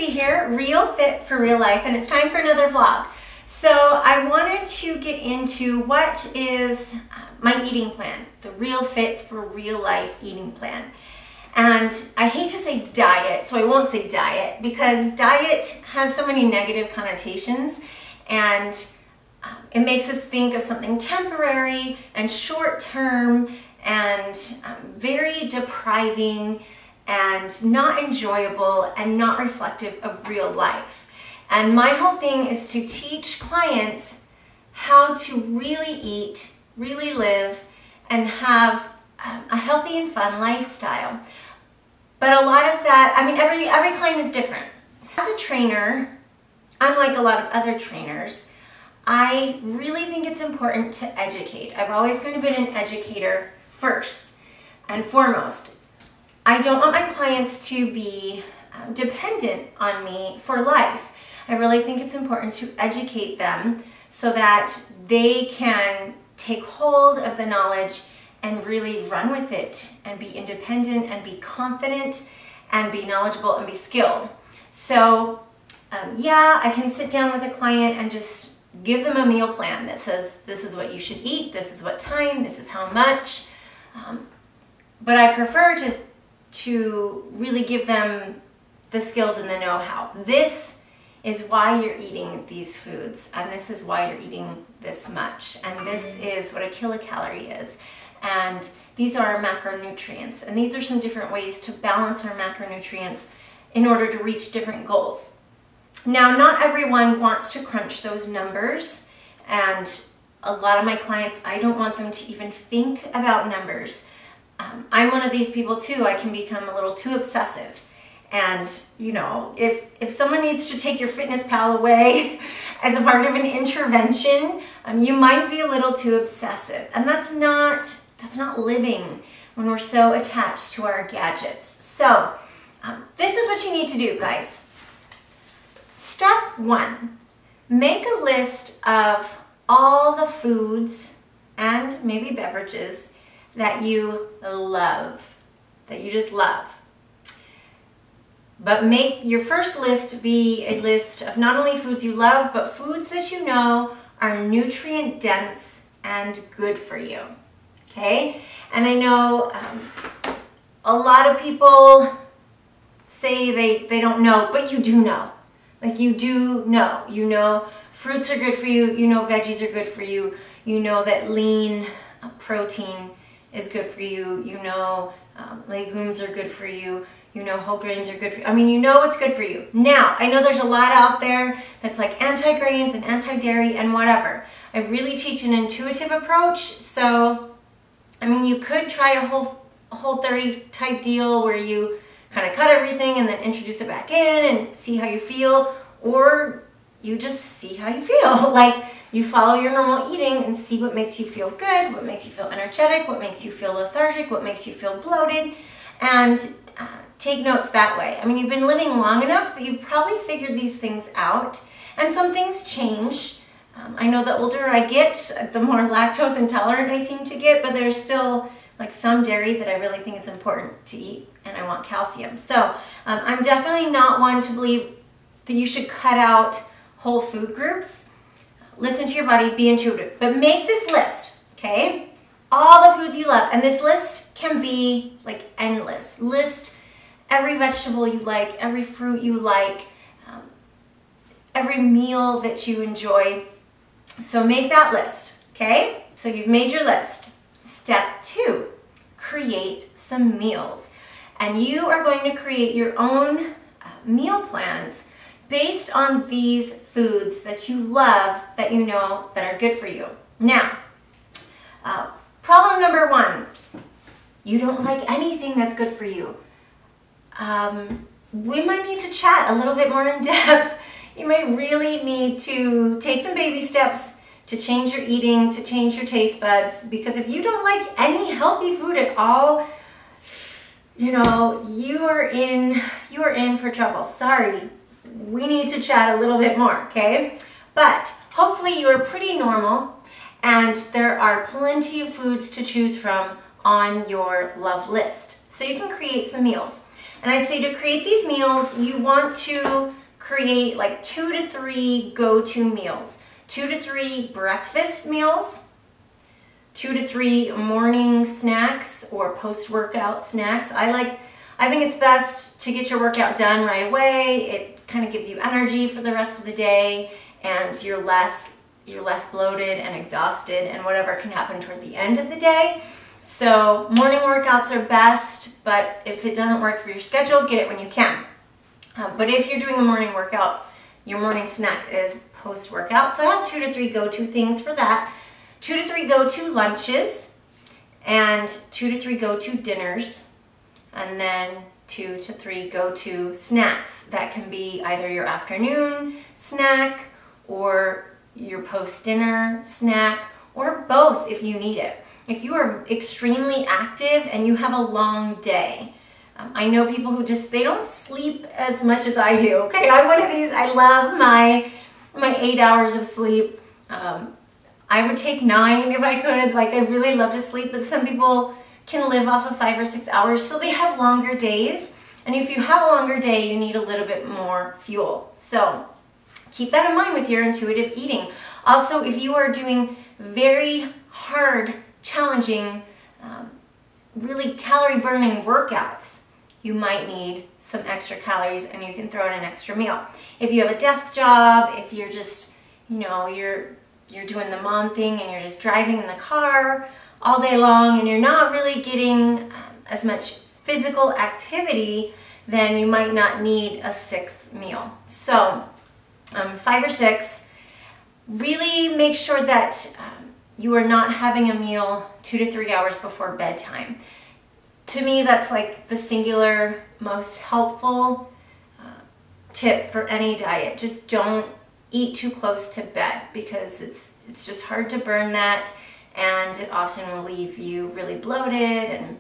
Christy here, Real Fit for Real Life, and it's time for another vlog. So I wanted to get into what is my eating plan, the Real Fit for Real Life eating plan. And I hate to say diet, so I won't say diet, because diet has so many negative connotations, and it makes us think of something temporary and short-term and very depriving and not enjoyable and not reflective of real life. And my whole thing is to teach clients how to really eat, really live, and have a healthy and fun lifestyle. But a lot of that, I mean, every client is different. So as a trainer, unlike a lot of other trainers, I really think it's important to educate. I've always kind of been an educator first and foremost. I don't want my clients to be dependent on me for life. I really think it's important to educate them so that they can take hold of the knowledge and really run with it and be independent and be confident and be knowledgeable and be skilled. So yeah, I can sit down with a client and just give them a meal plan that says this is what you should eat, this is what time, this is how much. But I prefer to really give them the skills and the know-how. This is why you're eating these foods, and this is why you're eating this much, and this is what a kilocalorie is, and these are our macronutrients, and these are some different ways to balance our macronutrients in order to reach different goals. Now, not everyone wants to crunch those numbers, and a lot of my clients, I don't want them to even think about numbers. I'm one of these people too. I can become a little too obsessive. And, you know, if someone needs to take your FitnessPal away as a part of an intervention, you might be a little too obsessive. And that's not living when we're so attached to our gadgets. So this is what you need to do, guys. Step 1, make a list of all the foods and maybe beverages that you love, that you just love. But make your first list be a list of not only foods you love, but foods that you know are nutrient dense and good for you, okay? And I know a lot of people say they don't know, but you do know. Like, you do know. You know fruits are good for you, you know veggies are good for you, you know that lean protein is good for you, you know legumes are good for you, you know whole grains are good for you. I mean, you know what's good for you. Now, I know there's a lot out there that's like anti-grains and anti-dairy and whatever. I really teach an intuitive approach, so I mean, you could try a whole 30 type deal where you kind of cut everything and then introduce it back in and see how you feel, or you just see how you feel. Like, you follow your normal eating and see what makes you feel good, what makes you feel energetic, what makes you feel lethargic, what makes you feel bloated, and take notes that way. I mean, you've been living long enough that you've probably figured these things out, and some things change. I know the older I get, the more lactose intolerant I seem to get, but there's still like some dairy that I really think it's important to eat, and I want calcium. So I'm definitely not one to believe that you should cut out whole food groups. Listen to your body, be intuitive, but make this list, okay? All the foods you love, and this list can be like endless. List every vegetable you like, every fruit you like, every meal that you enjoy. So make that list, okay? So you've made your list. Step 2, create some meals. And you are going to create your own meal plans based on these foods that you love, that you know that are good for you. Now, problem number 1, you don't like anything that's good for you. We might need to chat a little bit more in depth. You might really need to take some baby steps to change your eating, to change your taste buds, because if you don't like any healthy food at all, you know, you are in for trouble. Sorry. We need to chat a little bit more, okay? But hopefully you are pretty normal and there are plenty of foods to choose from on your love list. So you can create some meals. And I say to create these meals, you want to create like 2 to 3 go-to meals. 2 to 3 breakfast meals, 2 to 3 morning snacks or post-workout snacks. I think it's best to get your workout done right away. It kind of gives you energy for the rest of the day, and you're less bloated and exhausted and whatever can happen toward the end of the day. So morning workouts are best, but if it doesn't work for your schedule, get it when you can. But if you're doing a morning workout, your morning snack is post-workout. So I have 2 to 3 go-to things for that. 2 to 3 go-to lunches and 2 to 3 go-to dinners, and then 2 to 3 go-to snacks. That can be either your afternoon snack or your post-dinner snack, or both if you need it. If you are extremely active and you have a long day, I know people who they don't sleep as much as I do, okay? I'm one of these, I love my 8 hours of sleep. I would take 9 if I could, like I really love to sleep, but some people can live off of 5 or 6 hours, so they have longer days. And if you have a longer day, you need a little bit more fuel. So keep that in mind with your intuitive eating. Also, if you are doing very hard, challenging, really calorie burning workouts, you might need some extra calories and you can throw in an extra meal. If you have a desk job, if you're just, you're doing the mom thing and you're just driving in the car all day long and you're not really getting as much physical activity, then you might not need a 6th meal. So 5 or 6, really make sure that you are not having a meal 2 to 3 hours before bedtime. To me, that's like the singular most helpful tip for any diet. Just don't eat too close to bed, because it's just hard to burn that, and it often will leave you really bloated, and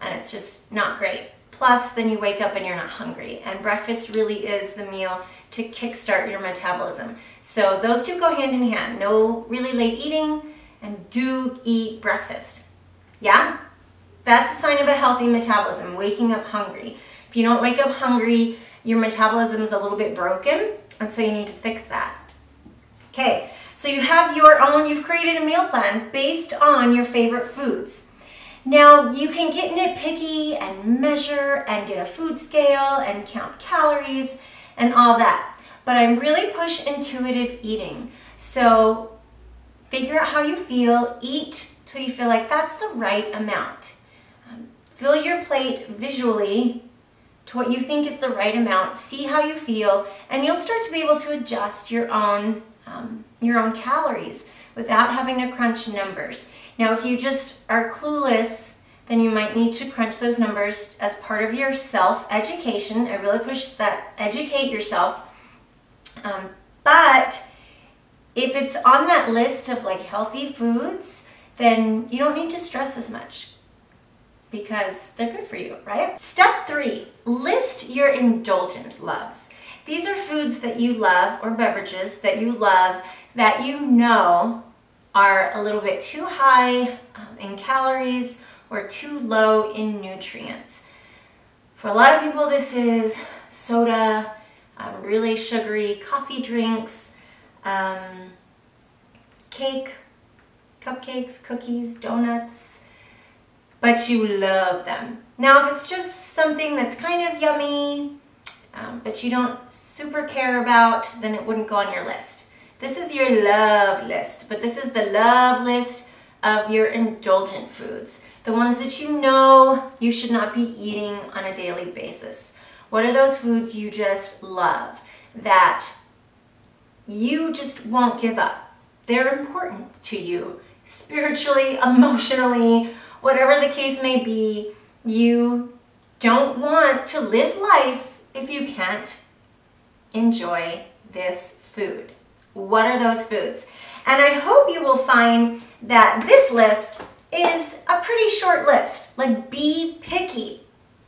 it's just not great. Plus, then you wake up and you're not hungry, and breakfast really is the meal to kickstart your metabolism. So those two go hand in hand. No really late eating, and do eat breakfast. Yeah? That's a sign of a healthy metabolism, waking up hungry. If you don't wake up hungry, your metabolism is a little bit broken, and so you need to fix that. Okay, so you have you've created a meal plan based on your favorite foods. Now, you can get nitpicky and measure and get a food scale and count calories and all that, but I really push intuitive eating. So figure out how you feel, eat till you feel like that's the right amount. Fill your plate visually to what you think is the right amount, see how you feel, and you'll start to be able to adjust your own calories without having to crunch numbers. Now, if you just are clueless, then you might need to crunch those numbers as part of your self-education. I really push that, educate yourself. But if it's on that list of like healthy foods, then you don't need to stress as much, because they're good for you, right? Step 3, list your indulgent loves. These are foods that you love, or beverages that you love, that you know are a little bit too high in calories or too low in nutrients. For a lot of people, this is soda, really sugary coffee drinks, cake, cupcakes, cookies, donuts, but you love them. Now, if it's just something that's kind of yummy, but you don't super care about, then it wouldn't go on your list. This is your love list, but this is the love list of your indulgent foods, the ones that you know you should not be eating on a daily basis. What are those foods you just love, that you just won't give up? They're important to you, spiritually, emotionally, whatever the case may be. You don't want to live life if you can't enjoy this food. What are those foods? And I hope you will find that this list is a pretty short list. Like, be picky.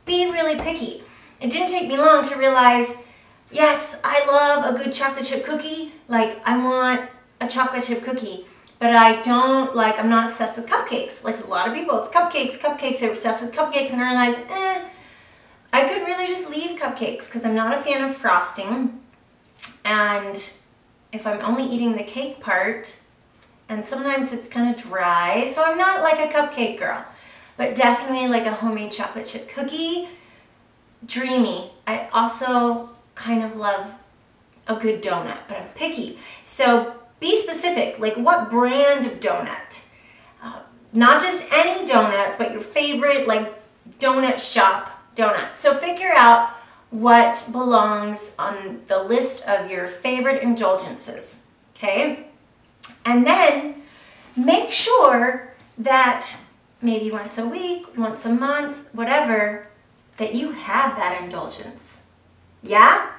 Be really picky. It didn't take me long to realize, yes, I love a good chocolate chip cookie. Like, I want a chocolate chip cookie. But I'm not obsessed with cupcakes. Like a lot of people, it's cupcakes. They're obsessed with cupcakes, and I realize, I could really just leave cupcakes because I'm not a fan of frosting. And if I'm only eating the cake part, and sometimes it's kind of dry, so I'm not like a cupcake girl, but definitely like a homemade chocolate chip cookie, dreamy. I also kind of love a good donut, but I'm picky. So be specific, like what brand of donut? Not just any donut, but your favorite like donut shop donut. So figure out what belongs on the list of your favorite indulgences, okay? And then make sure that maybe once a week, once a month, whatever, that you have that indulgence. Yeah?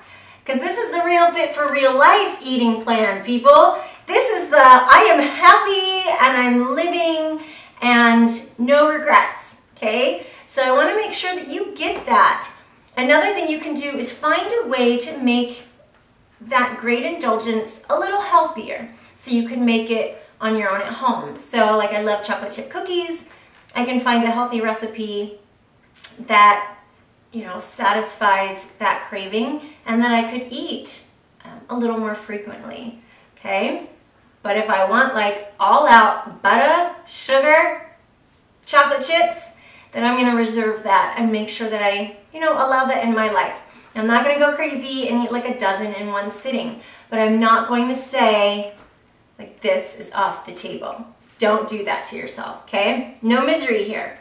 Because this is the Real Fit for Real Life eating plan, people. This is the I am happy and I'm living and no regrets, okay? So I want to make sure that you get that. Another thing you can do is find a way to make that great indulgence a little healthier. So you can make it on your own at home. So like I love chocolate chip cookies. I can find a healthy recipe that, you know, satisfies that craving and that I could eat a little more frequently, okay? But if I want like all out butter, sugar, chocolate chips, then I'm gonna reserve that and make sure that I, you know, allow that in my life. I'm not gonna go crazy and eat like a dozen in one sitting, but I'm not going to say like this is off the table. Don't do that to yourself, okay? No misery here.